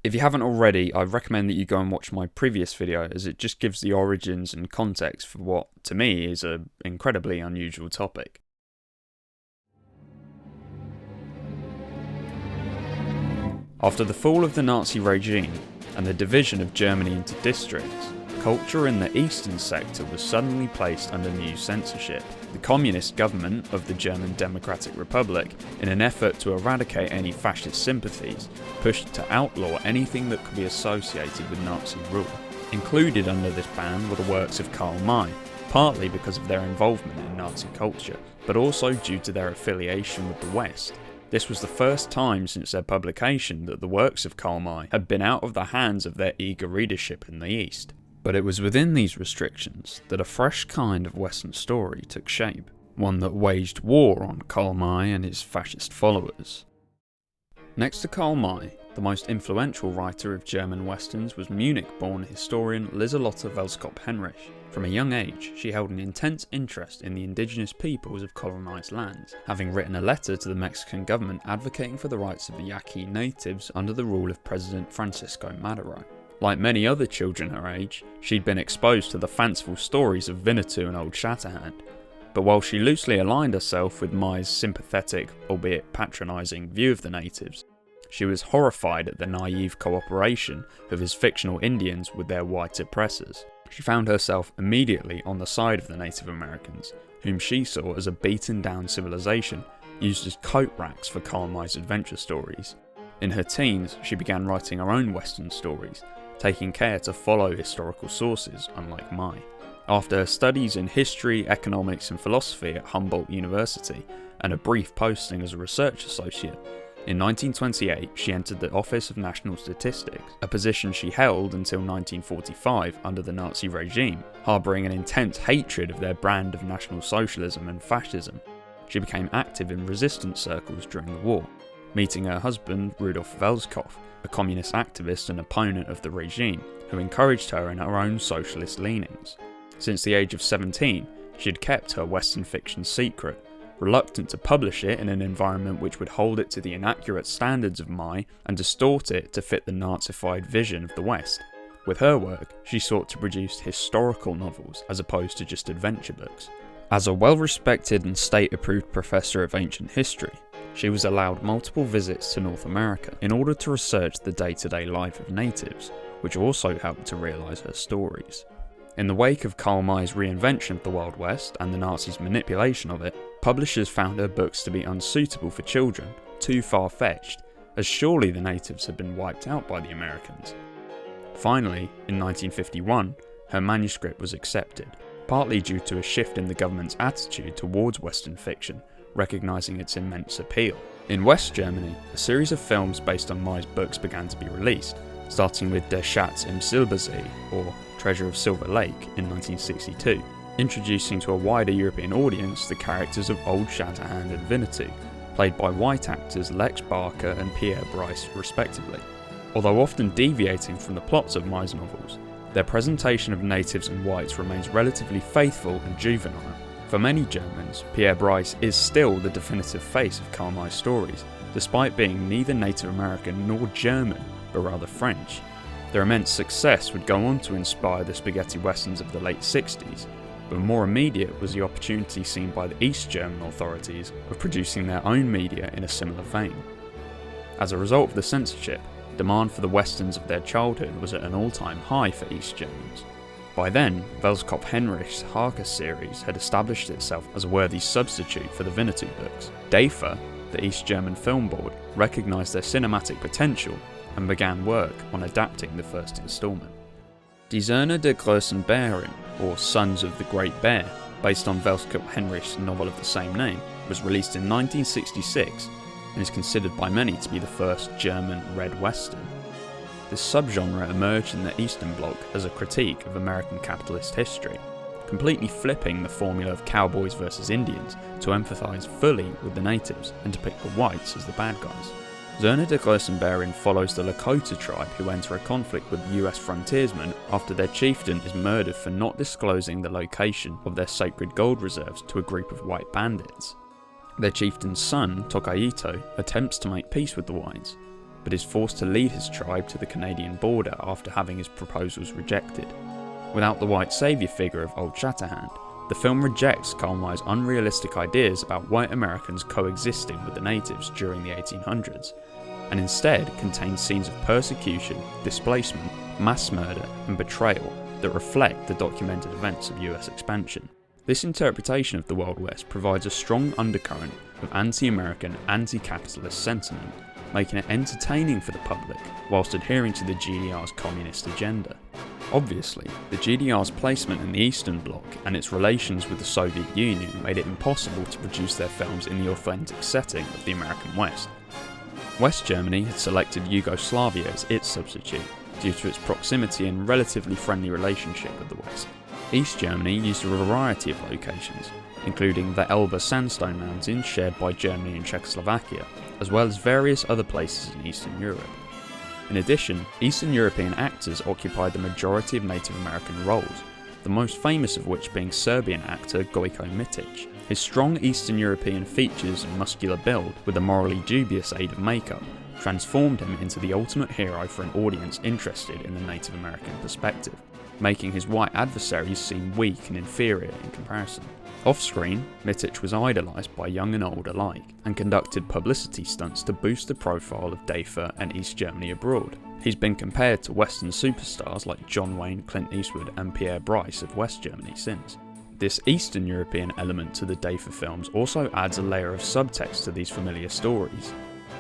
If you haven't already, I recommend that you go and watch my previous video, as it just gives the origins and context for what, to me, is an incredibly unusual topic. After the fall of the Nazi regime and the division of Germany into districts, culture in the eastern sector was suddenly placed under new censorship. The communist government of the German Democratic Republic, in an effort to eradicate any fascist sympathies, pushed to outlaw anything that could be associated with Nazi rule. Included under this ban were the works of Karl May, partly because of their involvement in Nazi culture, but also due to their affiliation with the West. This was the first time since their publication that the works of Karl May had been out of the hands of their eager readership in the East. But it was within these restrictions that a fresh kind of Western story took shape, one that waged war on Karl May and his fascist followers. Next to Karl May, the most influential writer of German Westerns was Munich-born historian Liselotte Welskopf Henrich. From a young age, she held an intense interest in the indigenous peoples of colonised lands, having written a letter to the Mexican government advocating for the rights of the Yaqui natives under the rule of President Francisco Madero. Like many other children her age, she'd been exposed to the fanciful stories of Winnetou and old Shatterhand, but while she loosely aligned herself with May's sympathetic, albeit patronising, view of the natives, she was horrified at the naive cooperation of his fictional Indians with their white oppressors. She found herself immediately on the side of the Native Americans, whom she saw as a beaten down civilization used as coat racks for Karl May's adventure stories. In her teens, she began writing her own Western stories, taking care to follow historical sources, unlike May. After her studies in history, economics and philosophy at Humboldt University, and a brief posting as a research associate, in 1928 she entered the Office of National Statistics, a position she held until 1945 under the Nazi regime, harbouring an intense hatred of their brand of National Socialism and fascism. She became active in resistance circles during the war, meeting her husband Rudolf Welskopf, a communist activist and opponent of the regime, who encouraged her in her own socialist leanings. Since the age of 17, she had kept her Western fiction secret, reluctant to publish it in an environment which would hold it to the inaccurate standards of May and distort it to fit the Nazified vision of the West. With her work, she sought to produce historical novels as opposed to just adventure books. As a well-respected and state-approved professor of ancient history, she was allowed multiple visits to North America in order to research the day-to-day life of natives, which also helped to realise her stories. In the wake of Karl May's reinvention of the Wild West and the Nazis' manipulation of it, publishers found her books to be unsuitable for children, too far-fetched, as surely the natives had been wiped out by the Americans. Finally, in 1951, her manuscript was accepted, partly due to a shift in the government's attitude towards Western fiction, recognising its immense appeal. In West Germany, a series of films based on May's books began to be released, starting with Der Schatz im Silbersee, or Treasure of Silver Lake, in 1962, introducing to a wider European audience the characters of Old Shatterhand and Winnetou, played by white actors Lex Barker and Pierre Brice respectively. Although often deviating from the plots of May's novels, their presentation of natives and whites remains relatively faithful and juvenile. For many Germans, Pierre Brice is still the definitive face of Karl May's stories, despite being neither Native American nor German, but rather French. Their immense success would go on to inspire the spaghetti westerns of the late 60s, but more immediate was the opportunity seen by the East German authorities of producing their own media in a similar vein. As a result of the censorship, demand for the westerns of their childhood was at an all-time high for East Germans. By then, Welskopf-Henrich's Harker series had established itself as a worthy substitute for the Winnetou books. DEFA, the East German Film Board, recognised their cinematic potential and began work on adapting the first instalment. Die Söhne der großen Bärin, or Sons of the Great Bear, based on Welskopf-Henrich's novel of the same name, was released in 1966 and is considered by many to be the first German Red Western. This subgenre emerged in the Eastern Bloc as a critique of American capitalist history, completely flipping the formula of Cowboys versus Indians to empathise fully with the natives and depict the whites as the bad guys. Söhne der großen Bärin follows the Lakota tribe who enter a conflict with US frontiersmen after their chieftain is murdered for not disclosing the location of their sacred gold reserves to a group of white bandits. Their chieftain's son, Tokaito, attempts to make peace with the whites, but is forced to lead his tribe to the Canadian border after having his proposals rejected. Without the white saviour figure of Old Shatterhand, the film rejects Karl-May's unrealistic ideas about white Americans coexisting with the natives during the 1800s, and instead contains scenes of persecution, displacement, mass murder and betrayal that reflect the documented events of US expansion. This interpretation of the Wild West provides a strong undercurrent of anti-American, anti-capitalist sentiment, making it entertaining for the public whilst adhering to the GDR's communist agenda. Obviously, the GDR's placement in the Eastern Bloc and its relations with the Soviet Union made it impossible to produce their films in the authentic setting of the American West. West Germany had selected Yugoslavia as its substitute due to its proximity and relatively friendly relationship with the West. East Germany used a variety of locations, including the Elbe Sandstone Mountains shared by Germany and Czechoslovakia, as well as various other places in Eastern Europe. In addition, Eastern European actors occupied the majority of Native American roles, the most famous of which being Serbian actor Gojko Mitic. His strong Eastern European features and muscular build, with the morally dubious aid of makeup, transformed him into the ultimate hero for an audience interested in the Native American perspective, making his white adversaries seem weak and inferior in comparison. Off-screen, Mitic was idolised by young and old alike, and conducted publicity stunts to boost the profile of DEFA and East Germany abroad. He's been compared to Western superstars like John Wayne, Clint Eastwood and Pierre Brice of West Germany since. This Eastern European element to the DEFA films also adds a layer of subtext to these familiar stories.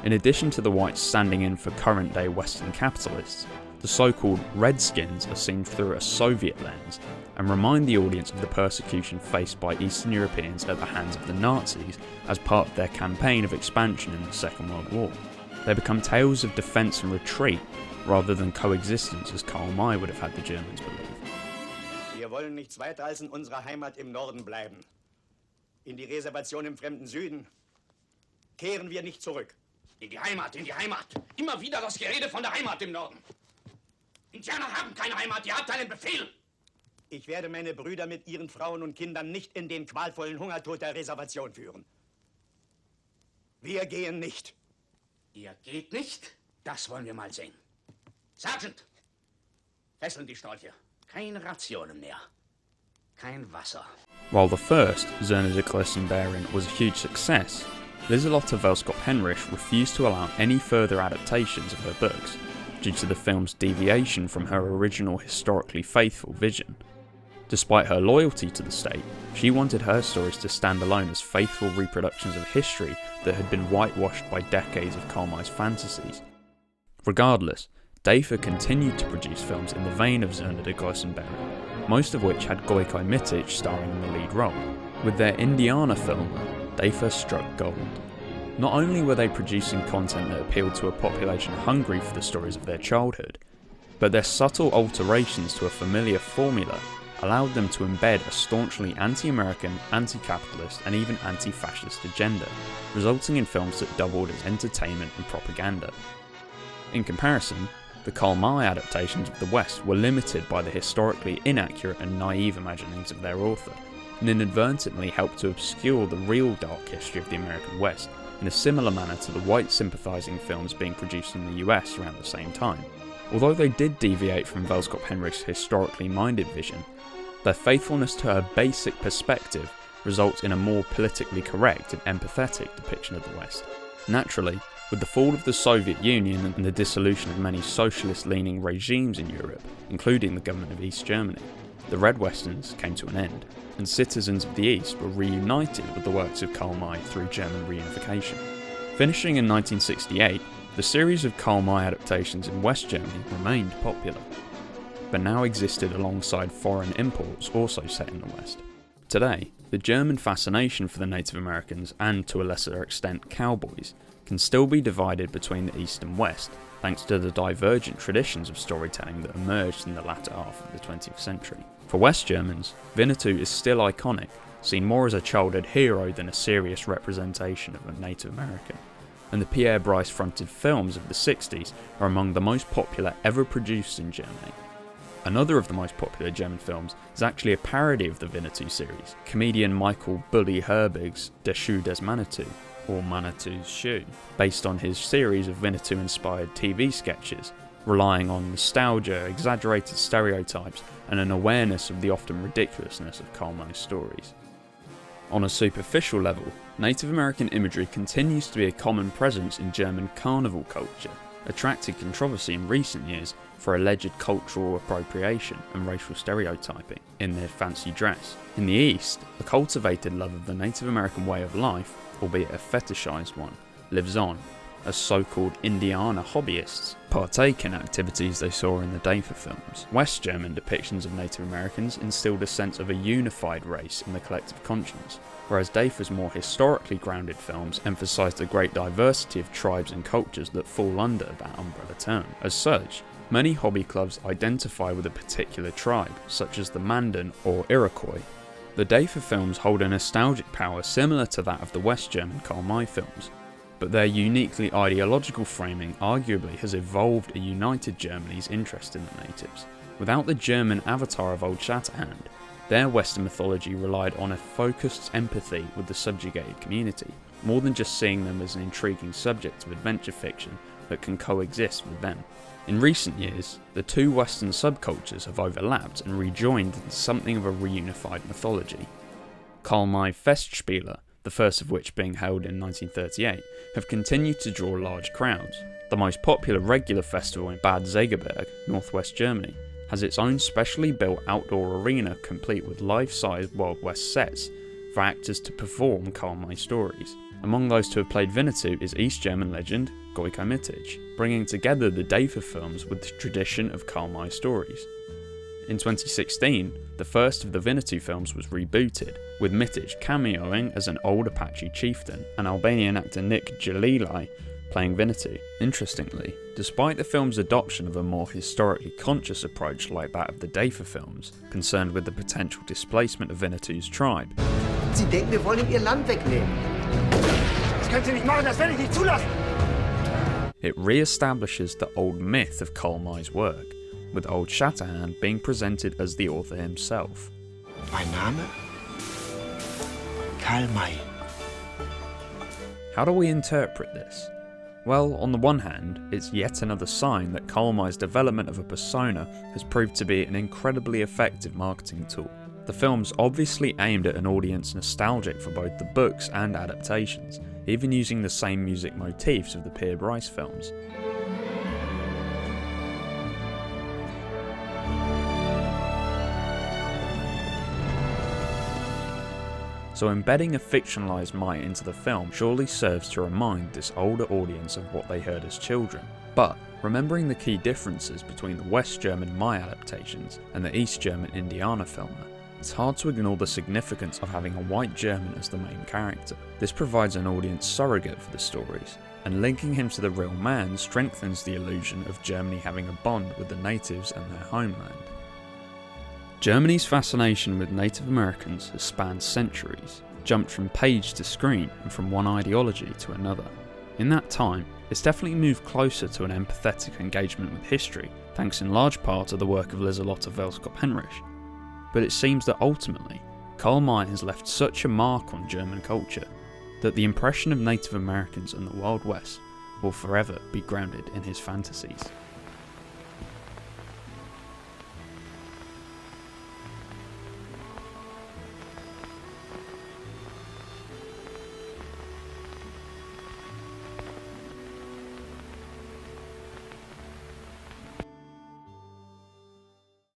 In addition to the whites standing in for current-day Western capitalists, the so-called Redskins are seen through a Soviet lens and remind the audience of the persecution faced by Eastern Europeans at the hands of the Nazis as part of their campaign of expansion in the Second World War. They become tales of defence and retreat rather than coexistence as Karl May would have had the Germans believe. Wir wollen nichts weiter als in unserer Heimat im Norden bleiben. In die Reservation im fremden Süden kehren wir nicht zurück. In die Heimat, in die Heimat. Immer wieder das Gerede von der Heimat im Norden. Indianer haben keine Heimat, die hat einen Befehl. Ich werde meine Brüder mit ihren Frauen und Kindern nicht in den qualvollen Hungertod der Reservation führen. Wir gehen nicht. Ihr geht nicht? Das wollen wir mal sehen. Sergeant, fesseln die Stolche. Keine Rationen mehr. Kein Wasser. While the first, Söhne Bärin, was a huge success, Liselotte Welskopf Henrich refused to allow any further adaptations of her books, due to the film's deviation from her original historically faithful vision. Despite her loyalty to the state, she wanted her stories to stand alone as faithful reproductions of history that had been whitewashed by decades of Karl May's fantasies. Regardless, DEFA continued to produce films in the vein of Söhne Bärin, most of which had Gojko Mitic starring in the lead role. With their Indiana film, DEFA struck gold. Not only were they producing content that appealed to a population hungry for the stories of their childhood, but their subtle alterations to a familiar formula allowed them to embed a staunchly anti-American, anti-capitalist and even anti-fascist agenda, resulting in films that doubled as entertainment and propaganda. In comparison, the Karl May adaptations of the West were limited by the historically inaccurate and naive imaginings of their author, and inadvertently helped to obscure the real dark history of the American West in a similar manner to the white sympathising films being produced in the US around the same time. Although they did deviate from Welskopf-Henrich's historically minded vision, their faithfulness to her basic perspective results in a more politically correct and empathetic depiction of the West. Naturally, with the fall of the Soviet Union and the dissolution of many socialist-leaning regimes in Europe, including the government of East Germany, the Red Westerns came to an end, and citizens of the East were reunited with the works of Karl May through German reunification. Finishing in 1968, the series of Karl May adaptations in West Germany remained popular, but now existed alongside foreign imports also set in the West. Today, the German fascination for the Native Americans and, to a lesser extent, cowboys, can still be divided between the East and West, thanks to the divergent traditions of storytelling that emerged in the latter half of the 20th century. For West Germans, Winnetou is still iconic, seen more as a childhood hero than a serious representation of a Native American, and the Pierre Brice fronted films of the 60s are among the most popular ever produced in Germany. Another of the most popular German films is actually a parody of the Winnetou series, comedian Michael "Bully" Herbig's Der Schuh des Manitou, or Manitou's Shoe, based on his series of Winnetou-inspired TV sketches, relying on nostalgia, exaggerated stereotypes, and an awareness of the often ridiculousness of Karl May's stories. On a superficial level, Native American imagery continues to be a common presence in German carnival culture, attracted controversy in recent years for alleged cultural appropriation and racial stereotyping in their fancy dress. In the East, a cultivated love of the Native American way of life, albeit a fetishized one, lives on, as so-called Indianer hobbyists partake in activities they saw in the DEFA films. West German depictions of Native Americans instilled a sense of a unified race in the collective conscience, whereas DEFA's more historically grounded films emphasised the great diversity of tribes and cultures that fall under that umbrella term. As such, many hobby clubs identify with a particular tribe, such as the Mandan or Iroquois. The DEFA films hold a nostalgic power similar to that of the West German Karl May films, but their uniquely ideological framing arguably has evolved a united Germany's interest in the natives. Without the German avatar of old Shatterhand, their Western mythology relied on a focused empathy with the subjugated community, more than just seeing them as an intriguing subject of adventure fiction that can coexist with them. In recent years, the two Western subcultures have overlapped and rejoined into something of a reunified mythology. Karl May Festspiele, the first of which being held in 1938, have continued to draw large crowds. The most popular regular festival in Bad Segeberg, northwest Germany, has its own specially built outdoor arena complete with life-size Wild West sets for actors to perform Karl May stories. Among those to have played Winnetou is East German legend Goiko Mittich, bringing together the DEFA films with the tradition of Karl May stories. In 2016, the first of the Winnetou films was rebooted, with Mittich cameoing as an old Apache chieftain, and Albanian actor Nick Jalili playing Winnetou. Interestingly, despite the film's adoption of a more historically conscious approach like that of the DEFA films, concerned with the potential displacement of Winnetou's tribe, Sie denken, wir wollen ihm ihr Land wegnehmen. Das können Sie nicht machen, das werde ich nicht zulassen. It re-establishes the old myth of Karl May's work, with old Shatterhand being presented as the author himself. Mein Name? Karl May. How do we interpret this? Well, on the one hand, it's yet another sign that Karl May's development of a persona has proved to be an incredibly effective marketing tool. The film's obviously aimed at an audience nostalgic for both the books and adaptations, even using the same music motifs of the Pierre Brice films. So embedding a fictionalised May into the film surely serves to remind this older audience of what they heard as children. But remembering the key differences between the West German May adaptations and the East German Indianer filmer, it's hard to ignore the significance of having a white German as the main character. This provides an audience surrogate for the stories, and linking him to the real man strengthens the illusion of Germany having a bond with the natives and their homeland. Germany's fascination with Native Americans has spanned centuries, jumped from page to screen and from one ideology to another. In that time, it's definitely moved closer to an empathetic engagement with history, thanks in large part to the work of Liselotte Welskopf Henrich. But it seems that ultimately, Karl May has left such a mark on German culture that the impression of Native Americans and the Wild West will forever be grounded in his fantasies.